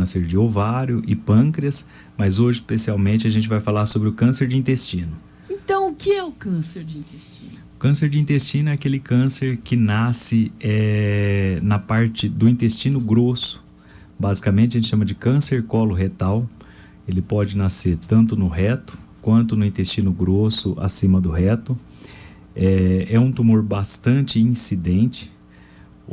câncer de ovário e pâncreas, mas hoje especialmente a gente vai falar sobre o câncer de intestino. Então, o que é o câncer de intestino? O câncer de intestino é aquele câncer que nasce na parte do intestino grosso. Basicamente a gente chama de câncer coloretal. Ele pode nascer tanto no reto quanto no intestino grosso acima do reto. É um tumor bastante incidente.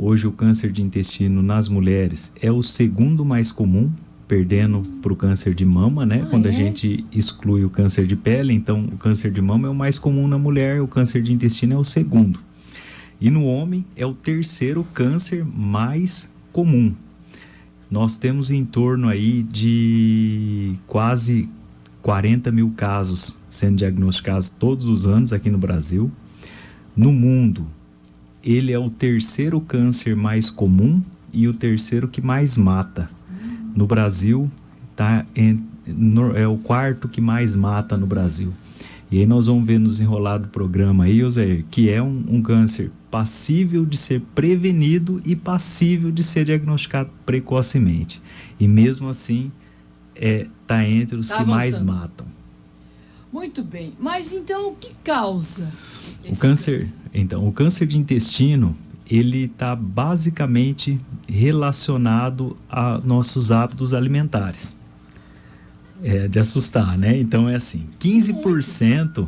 Hoje o câncer de intestino nas mulheres é o segundo mais comum, perdendo para o câncer de mama, né? Quando a gente exclui o câncer de pele, então o câncer de mama é o mais comum na mulher, o câncer de intestino é o segundo. E no homem é o terceiro câncer mais comum. Nós temos em torno aí de quase 40 mil casos sendo diagnosticados todos os anos aqui no Brasil. No mundo, ele é o terceiro câncer mais comum e o terceiro que mais mata. No Brasil, é o quarto que mais mata no Brasil. E aí nós vamos ver no desenrolar do programa aí, Oséias, que é um câncer passível de ser prevenido e passível de ser diagnosticado precocemente. E mesmo assim, está entre os que mais matam. Muito bem. Mas então, o que causa o câncer? Então, o câncer de intestino, ele está basicamente relacionado a nossos hábitos alimentares. É de assustar, né? Então é assim, 15%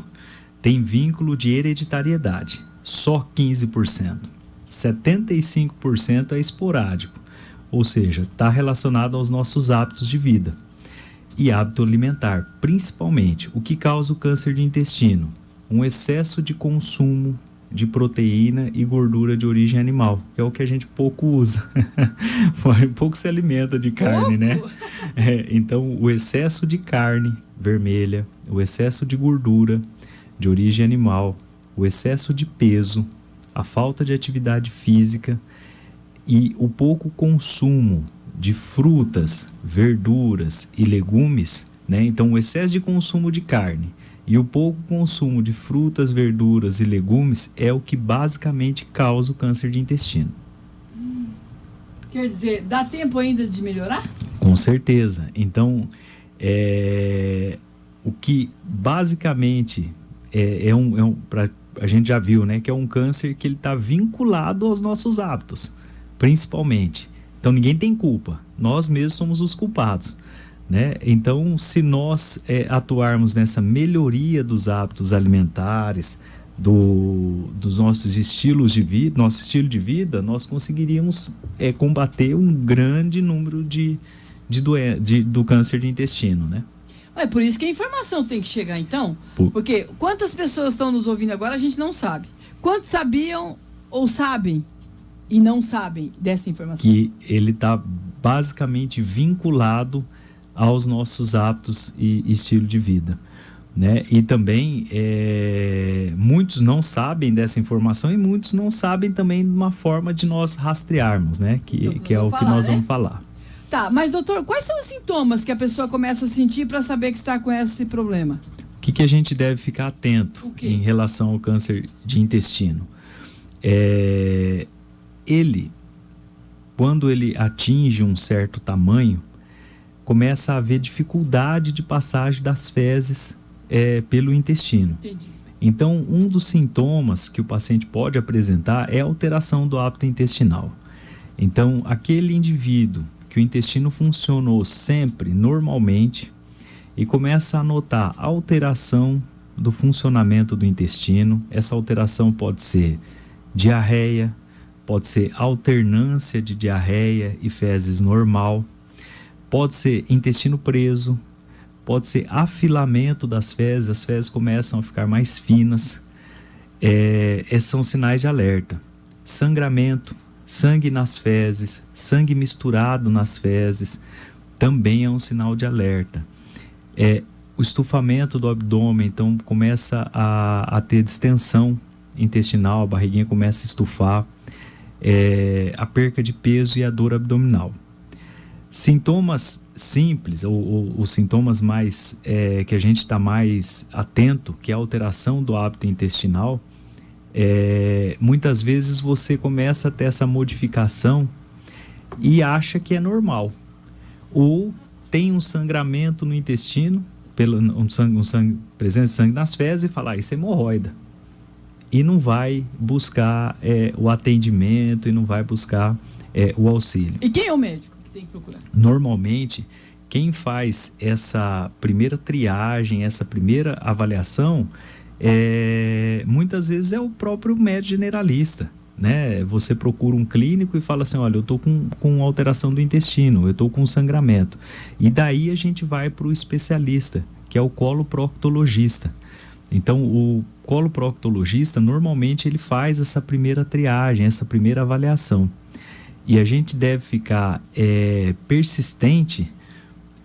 tem vínculo de hereditariedade, só 15%. 75% é esporádico, ou seja, está relacionado aos nossos hábitos de vida. E hábito alimentar, principalmente, o que causa o câncer de intestino? Um excesso de consumo de proteína e gordura de origem animal, que é o que a gente pouco usa. Pouco se alimenta de carne, né? Então, o excesso de carne vermelha, o excesso de gordura de origem animal, o excesso de peso, a falta de atividade física e o pouco consumo de frutas, verduras e legumes, né? Então, o excesso de consumo de carne e o pouco consumo de frutas, verduras e legumes é o que basicamente causa o câncer de intestino. Quer dizer, dá tempo ainda de melhorar? Com certeza. Então, o que basicamente a gente já viu, né, que é um câncer que ele está vinculado aos nossos hábitos, principalmente. Então, ninguém tem culpa. Nós mesmos somos os culpados. Né? Então, se nós atuarmos nessa melhoria dos hábitos alimentares, dos nossos estilos de vida, nosso estilo de vida, nós conseguiríamos combater um grande número do câncer de intestino, né? É por isso que a informação tem que chegar, então, porque quantas pessoas estão nos ouvindo agora, a gente não sabe. Quantos sabiam ou sabem e não sabem dessa informação? Que ele está basicamente vinculado aos nossos hábitos e estilo de vida, né? E também muitos não sabem dessa informação e muitos não sabem também de uma forma de nós rastrearmos, né? Que é o que nós vamos falar. Tá, mas doutor, quais são os sintomas que a pessoa começa a sentir para saber que está com esse problema? O que a gente deve ficar atento em relação ao câncer de intestino? Quando ele atinge um certo tamanho, começa a haver dificuldade de passagem das fezes pelo intestino. Entendi. Então, um dos sintomas que o paciente pode apresentar é a alteração do hábito intestinal. Então, aquele indivíduo que o intestino funcionou sempre normalmente e começa a notar alteração do funcionamento do intestino, essa alteração pode ser diarreia, pode ser alternância de diarreia e fezes normal, pode ser intestino preso, pode ser afilamento das fezes, as fezes começam a ficar mais finas. Esses são sinais de alerta. Sangramento, sangue nas fezes, sangue misturado nas fezes, também é um sinal de alerta. O estufamento do abdômen, então começa a ter distensão intestinal, a barriguinha começa a estufar, a perca de peso e a dor abdominal. Sintomas simples, ou os sintomas mais que a gente está mais atento, que é a alteração do hábito intestinal, muitas vezes você começa a ter essa modificação e acha que é normal. ou tem um sangramento no intestino, presença de sangue nas fezes, e falar, isso é hemorroida. E não vai buscar o atendimento e não vai buscar o auxílio. E quem é o médico que tem que procurar? Normalmente, quem faz essa primeira triagem, essa primeira avaliação, muitas vezes é o próprio médico generalista, né? Você procura um clínico e fala assim, olha, eu estou com alteração do intestino, eu estou com sangramento. E daí a gente vai para o especialista, que é o coloproctologista. Então, o coloproctologista, normalmente, ele faz essa primeira triagem, essa primeira avaliação. E a gente deve ficar persistente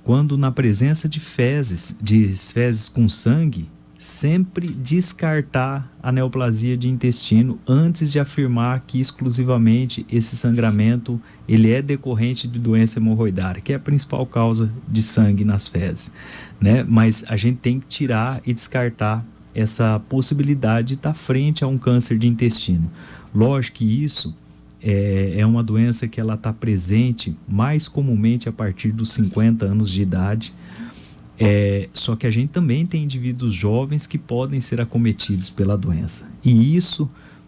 quando, na presença de fezes com sangue, sempre descartar a neoplasia de intestino antes de afirmar que exclusivamente esse sangramento ele é decorrente de doença hemorroidária, que é a principal causa de sangue nas fezes, né? Mas a gente tem que tirar e descartar essa possibilidade de estar frente a um câncer de intestino. Lógico que isso é uma doença que ela está presente mais comumente a partir dos 50 anos de idade. Só que a gente também tem indivíduos jovens que podem ser acometidos pela doença. E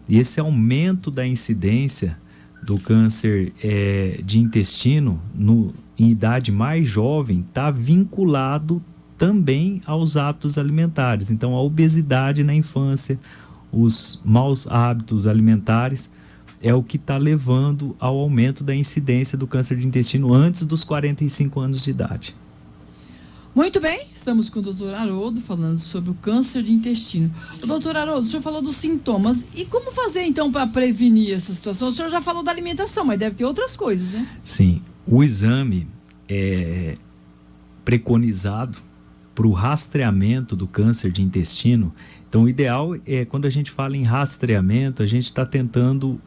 esse aumento da incidência do câncer de intestino em idade mais jovem está vinculado também aos hábitos alimentares. Então, a obesidade na infância, os maus hábitos alimentares, é o que está levando ao aumento da incidência do câncer de intestino antes dos 45 anos de idade. Muito bem, estamos com o Dr. Haroldo falando sobre o câncer de intestino. Dr. Haroldo, o senhor falou dos sintomas. E como fazer, então, para prevenir essa situação? O senhor já falou da alimentação, mas deve ter outras coisas, né? Sim, o exame preconizado para o rastreamento do câncer de intestino. Então, o ideal é, quando a gente fala em rastreamento, a gente está tentando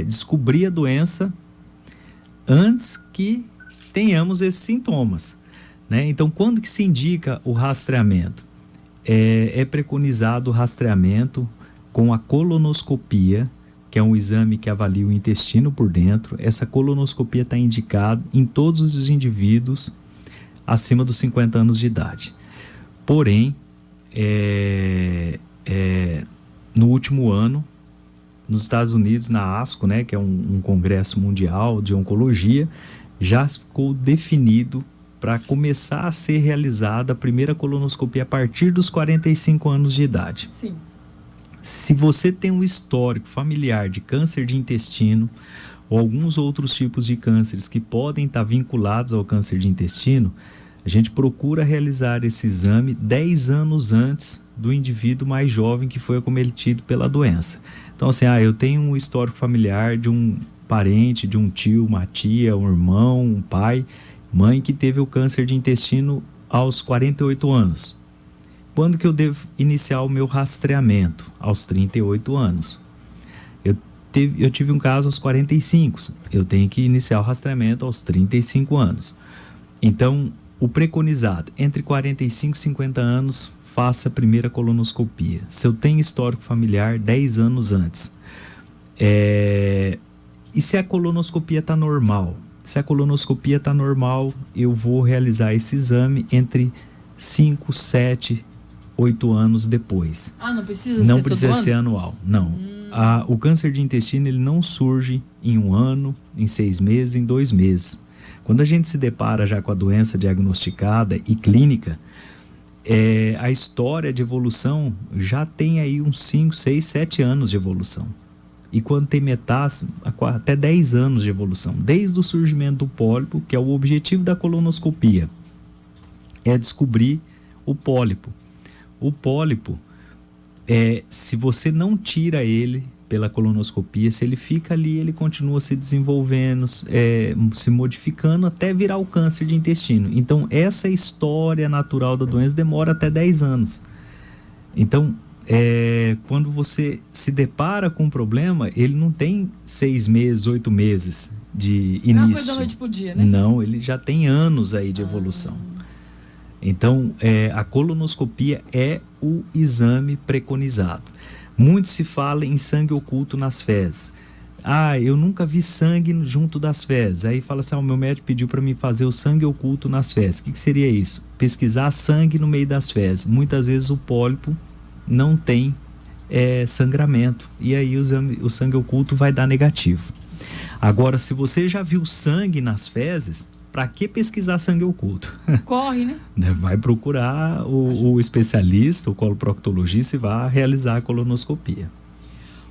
descobrir a doença antes que tenhamos esses sintomas, né? Então, quando que se indica o rastreamento? É preconizado o rastreamento com a colonoscopia, que é um exame que avalia o intestino por dentro. Essa colonoscopia está indicada em todos os indivíduos acima dos 50 anos de idade. Porém, no último ano, nos Estados Unidos, na ASCO, né, que é um congresso mundial de oncologia, já ficou definido para começar a ser realizada a primeira colonoscopia a partir dos 45 anos de idade. Sim. Se você tem um histórico familiar de câncer de intestino ou alguns outros tipos de cânceres que podem estar vinculados ao câncer de intestino, a gente procura realizar esse exame 10 anos antes do indivíduo mais jovem que foi acometido pela doença. Então, assim, eu tenho um histórico familiar de um parente, de um tio, uma tia, um irmão, um pai, mãe que teve o câncer de intestino aos 48 anos. Quando que eu devo iniciar o meu rastreamento? Aos 38 anos. Eu tive um caso aos 45. Eu tenho que iniciar o rastreamento aos 35 anos. Então, o preconizado, entre 45 e 50 anos, faça a primeira colonoscopia. Se eu tenho histórico familiar, 10 anos antes. E se a colonoscopia está normal? Se a colonoscopia está normal, eu vou realizar esse exame entre 5, 7, 8 anos depois. Não precisa não ser precisa todo ser ano? anual, não. O câncer de intestino ele não surge em 1 ano, em 6 meses, em 2 meses. Quando a gente se depara já com a doença diagnosticada e clínica, a história de evolução já tem aí uns 5, 6, 7 anos de evolução. E quando tem metástase, até 10 anos de evolução. Desde o surgimento do pólipo, que é o objetivo da colonoscopia, é descobrir o pólipo. O pólipo, se você não tira ele pela colonoscopia, se ele fica ali, ele continua se desenvolvendo, se modificando até virar o câncer de intestino. Então, essa história natural da doença demora até 10 anos. Então, quando você se depara com um problema, ele não tem 6 meses, 8 meses de início. Não é uma coisa da noite pro dia, né? Não, ele já tem anos aí de evolução. Então, a colonoscopia é o exame preconizado. Muito se fala em sangue oculto nas fezes. eu nunca vi sangue junto das fezes. Aí fala assim, o meu médico pediu para mim fazer o sangue oculto nas fezes. O que seria isso? Pesquisar sangue no meio das fezes. Muitas vezes o pólipo não tem sangramento, e aí o sangue oculto vai dar negativo. Agora, se você já viu sangue nas fezes, para que pesquisar sangue oculto? Corre, né? Vai procurar o especialista, o coloproctologista, e vai realizar a colonoscopia.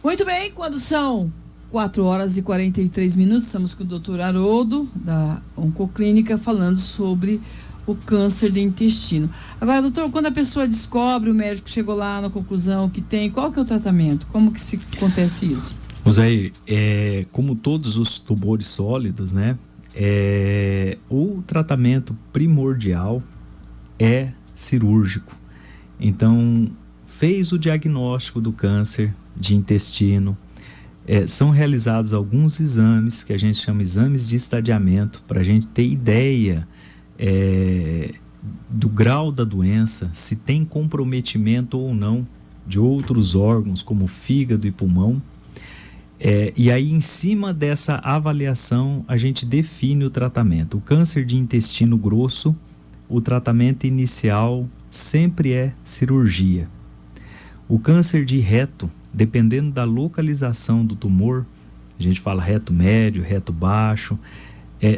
Muito bem, quando são 4 horas e 43 minutos, estamos com o Dr. Haroldo, da Oncoclínica, falando sobre o câncer de intestino. Agora, doutor, quando a pessoa descobre, o médico chegou lá na conclusão que tem, qual que é o tratamento? Como que se acontece isso? José, como todos os tumores sólidos, né, o tratamento primordial é cirúrgico. Então, fez o diagnóstico do câncer de intestino, são realizados alguns exames que a gente chama exames de estadiamento, para a gente ter ideia do grau da doença, se tem comprometimento ou não de outros órgãos, como fígado e pulmão. E aí, em cima dessa avaliação, a gente define o tratamento. O câncer de intestino grosso, o tratamento inicial sempre é cirurgia. O câncer de reto, dependendo da localização do tumor, a gente fala reto médio, reto baixo,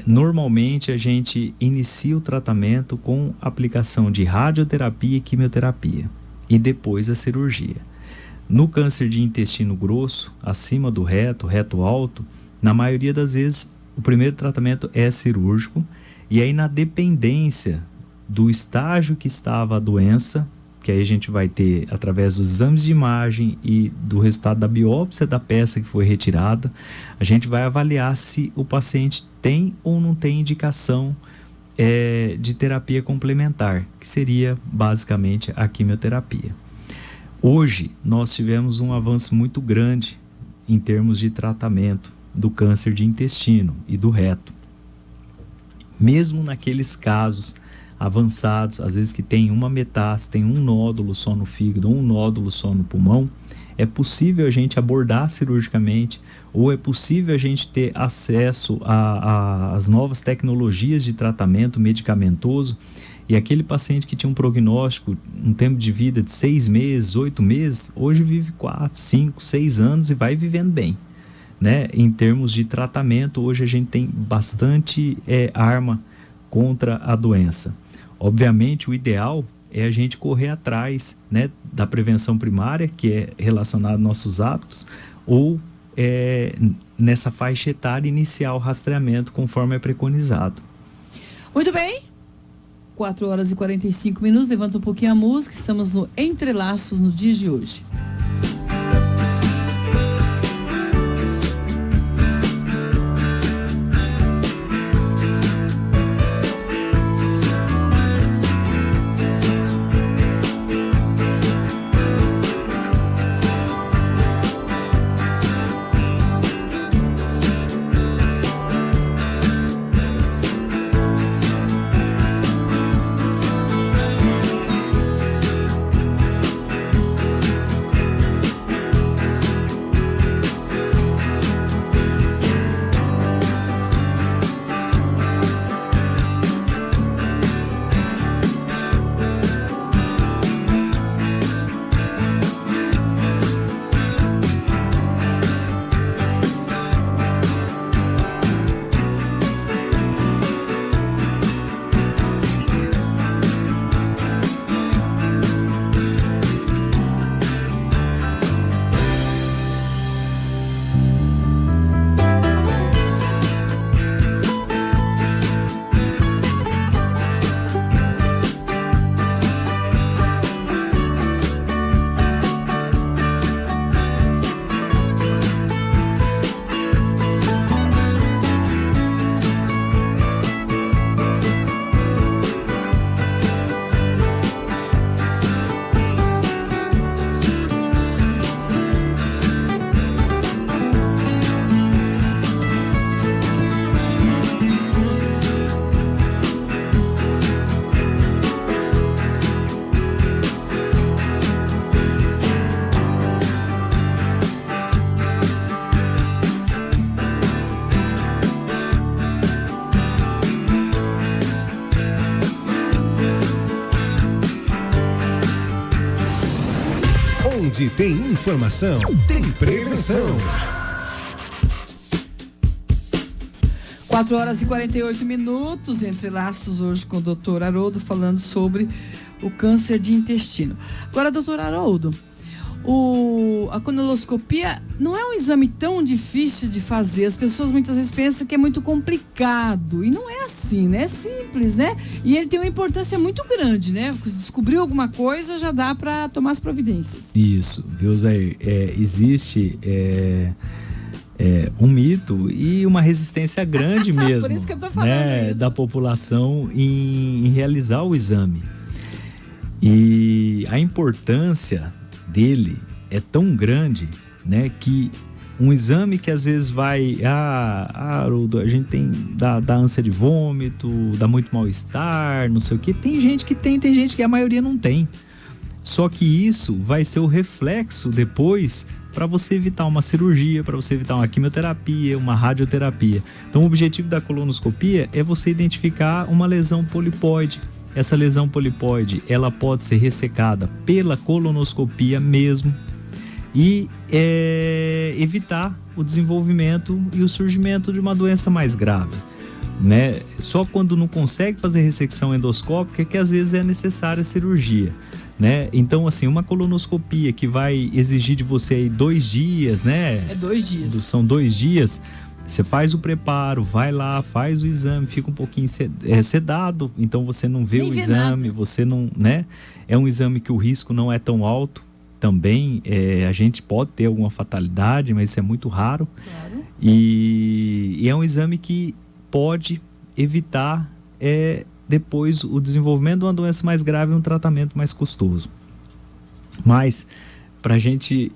normalmente a gente inicia o tratamento com aplicação de radioterapia e quimioterapia, e depois a cirurgia. No câncer de intestino grosso, acima do reto, reto alto, na maioria das vezes o primeiro tratamento é cirúrgico, e aí, na dependência do estágio que estava a doença, que aí a gente vai ter através dos exames de imagem e do resultado da biópsia da peça que foi retirada, a gente vai avaliar se o paciente tem ou não tem indicação de terapia complementar, que seria basicamente a quimioterapia. Hoje nós tivemos um avanço muito grande em termos de tratamento do câncer de intestino e do reto. Mesmo naqueles casos avançados, às vezes que tem uma metástase, tem um nódulo só no fígado, um nódulo só no pulmão, é possível a gente abordar cirurgicamente, ou é possível a gente ter acesso às novas tecnologias de tratamento medicamentoso, e aquele paciente que tinha um prognóstico, um tempo de vida de 6 meses, 8 meses, hoje vive 4, 5, 6 anos e vai vivendo bem, né? Em termos de tratamento, hoje a gente tem bastante arma contra a doença. Obviamente, o ideal é a gente correr atrás, né, da prevenção primária, que é relacionada aos nossos hábitos, ou nessa faixa etária iniciar o rastreamento conforme é preconizado. Muito bem. 4 horas e 45 minutos. Levanta um pouquinho a música. Estamos no Entrelaços no dia de hoje. Onde tem informação, tem prevenção. 4 horas e 48 minutos, Entre Laços, hoje com o doutor Haroldo, falando sobre o câncer de intestino. Agora, doutor Haroldo, a colonoscopia não é um exame tão difícil de fazer. As pessoas muitas vezes pensam que é muito complicado. E não é assim, né? É simples, né? E ele tem uma importância muito grande, né? Se descobriu alguma coisa, já dá para tomar as providências. Isso, viu, Zé? Existe um mito e uma resistência grande mesmo. Por isso que eu tô falando isso. Da população em realizar o exame. E a importância dele é tão grande, né, que um exame que às vezes vai, Haroldo, a gente dá ânsia de vômito, dá muito mal-estar, não sei o que. Tem gente que tem gente que a maioria não tem. Só que isso vai ser o reflexo depois para você evitar uma cirurgia, para você evitar uma quimioterapia, uma radioterapia. Então o objetivo da colonoscopia é você identificar uma lesão polipoide. Essa lesão polipoide, ela pode ser ressecada pela colonoscopia mesmo e evitar o desenvolvimento e o surgimento de uma doença mais grave, né? Só quando não consegue fazer ressecção endoscópica que às vezes é necessária cirurgia, né? Então, assim, uma colonoscopia que vai exigir de você aí 2 dias, né? 2 dias. São 2 dias. Você faz o preparo, vai lá, faz o exame, fica um pouquinho sedado, então você não vê o exame, você não, né? É um exame que o risco não é tão alto também, a gente pode ter alguma fatalidade, mas isso é muito raro. Claro. E é um exame que pode evitar depois o desenvolvimento de uma doença mais grave e um tratamento mais custoso. Mas pra gente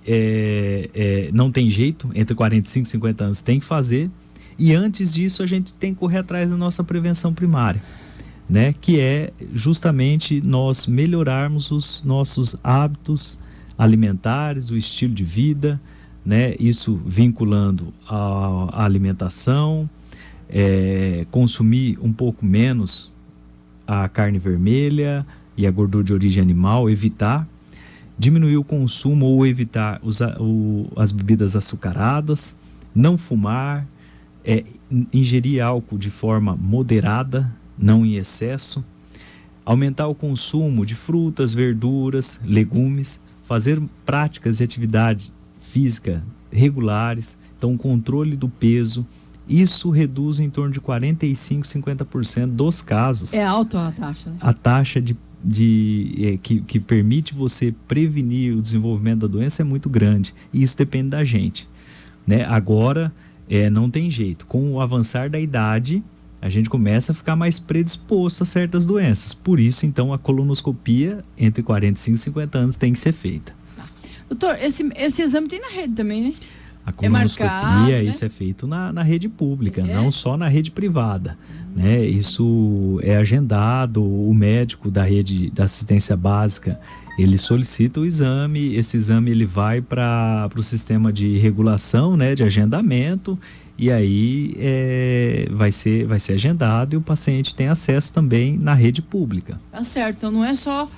não tem jeito, entre 45 e 50 anos tem que fazer, e antes disso a gente tem que correr atrás da nossa prevenção primária, né? Que é justamente nós melhorarmos os nossos hábitos alimentares, o estilo de vida, né? Isso vinculando a alimentação, consumir um pouco menos a carne vermelha e a gordura de origem animal, evitar, diminuir o consumo ou evitar as bebidas açucaradas, não fumar, ingerir álcool de forma moderada, não em excesso, aumentar o consumo de frutas, verduras, legumes, fazer práticas de atividade física regulares, então o controle do peso, isso reduz em torno de 45, 50% dos casos. É alta a taxa, né? A taxa que permite você prevenir o desenvolvimento da doença é muito grande, e isso depende da gente, né? Agora, não tem jeito, com o avançar da idade a gente começa a ficar mais predisposto a certas doenças, por isso então a colonoscopia entre 45 e 50 anos tem que ser feita. Doutor, esse exame tem na rede também, né? A colonoscopia, marcado, isso é feito na rede pública, É? não só na rede privada, né? Isso é agendado, o médico da rede da assistência básica, ele solicita o exame, esse exame ele vai para o sistema de regulação, né, de agendamento, e aí vai ser agendado e o paciente tem acesso também na rede pública. Tá certo, então não é só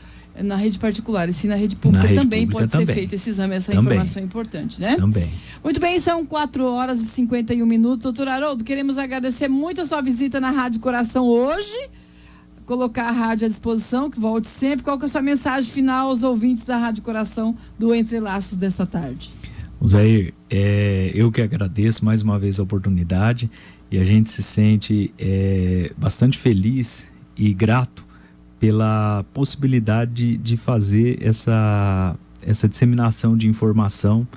na rede particular, e sim na rede pública também pode ser feito esse exame, essa informação é importante, né? Também. Muito bem, são 4 horas e 51 minutos. Doutor Haroldo, queremos agradecer muito a sua visita na Rádio Coração hoje, colocar a rádio à disposição, que volte sempre. Qual que é a sua mensagem final aos ouvintes da Rádio Coração do Entre Laços desta tarde? Zair, eu que agradeço mais uma vez a oportunidade, e a gente se sente bastante feliz e grato pela possibilidade de fazer essa disseminação de informação.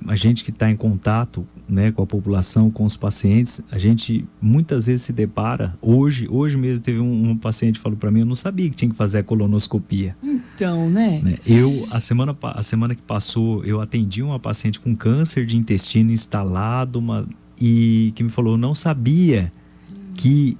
A gente que está em contato, né, com a população, com os pacientes, a gente muitas vezes se depara, hoje mesmo teve um paciente que falou para mim, eu não sabia que tinha que fazer a colonoscopia. Então, né? A semana que passou, eu atendi uma paciente com câncer de intestino instalado, e que me falou, não sabia que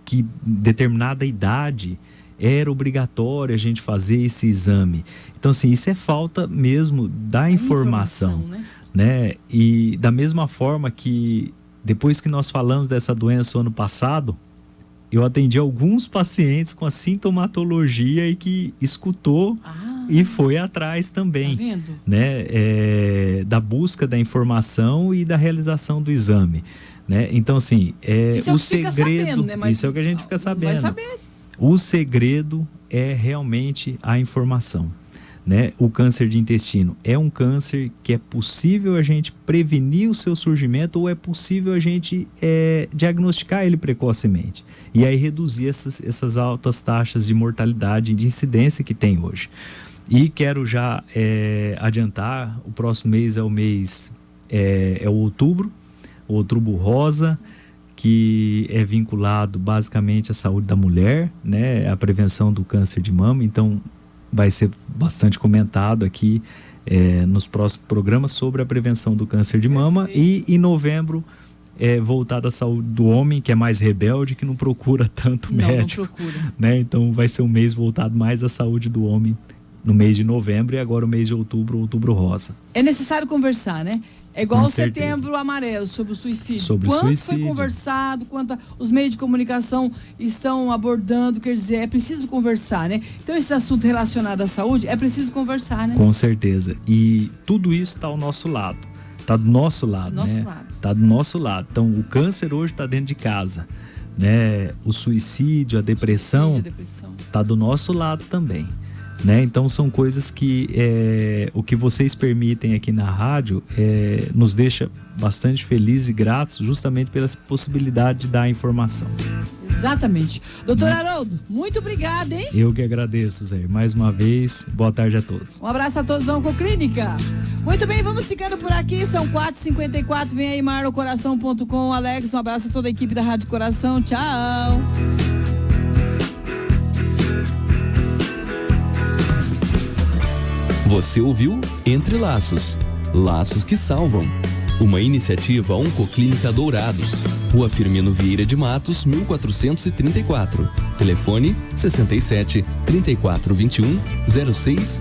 que determinada idade era obrigatório a gente fazer esse exame. Então, assim, isso é falta mesmo da informação, né? E da mesma forma que depois que nós falamos dessa doença o ano passado, eu atendi alguns pacientes com a sintomatologia e que escutou e foi atrás também, tá vendo? Né? Da busca da informação e da realização do exame, né? Então, assim, Isso é o que fica segredo, sabendo, né? Mas isso é o que a gente fica não sabendo. vai saber. O segredo é realmente a informação, né? O câncer de intestino é um câncer que é possível a gente prevenir o seu surgimento ou é possível a gente diagnosticar ele precocemente e aí reduzir essas altas taxas de mortalidade e de incidência que tem hoje. E quero já adiantar, o próximo mês é o outubro rosa, que é vinculado basicamente à saúde da mulher, né, à prevenção do câncer de mama. Então vai ser bastante comentado aqui nos próximos programas sobre a prevenção do câncer de mama. E em novembro voltado à saúde do homem, que é mais rebelde, que não procura tanto médico. Não procura. Né? Então vai ser um mês voltado mais à saúde do homem no mês de novembro e agora o mês de outubro rosa. É necessário conversar, né? É igual Com o certeza. Setembro Amarelo, sobre o suicídio. Sobre o quanto suicídio. foi conversado, quanto os meios de comunicação estão abordando, quer dizer, é preciso conversar, né? Então, esse assunto relacionado à saúde, é preciso conversar, né? Com certeza. E tudo isso está ao nosso lado. Está do nosso lado, né? Está do nosso lado. Então, o câncer hoje está dentro de casa, né? O suicídio, a depressão, está do nosso lado também. Né? Então são coisas que o que vocês permitem aqui na rádio nos deixa bastante felizes e gratos justamente pela possibilidade de dar informação. Exatamente. Doutor Haroldo, muito obrigada, hein? Eu que agradeço, Zé. Mais uma vez, boa tarde a todos. Um abraço a todos da Oncoclínica. Muito bem, vamos ficando por aqui, são 4h54, vem aí marlocoração.com. Alex, um abraço a toda a equipe da Rádio Coração, tchau. Você ouviu Entre Laços, Laços que Salvam. Uma iniciativa Oncoclínica Dourados, Rua Firmino Vieira de Matos, 1434. Telefone 67 3421 06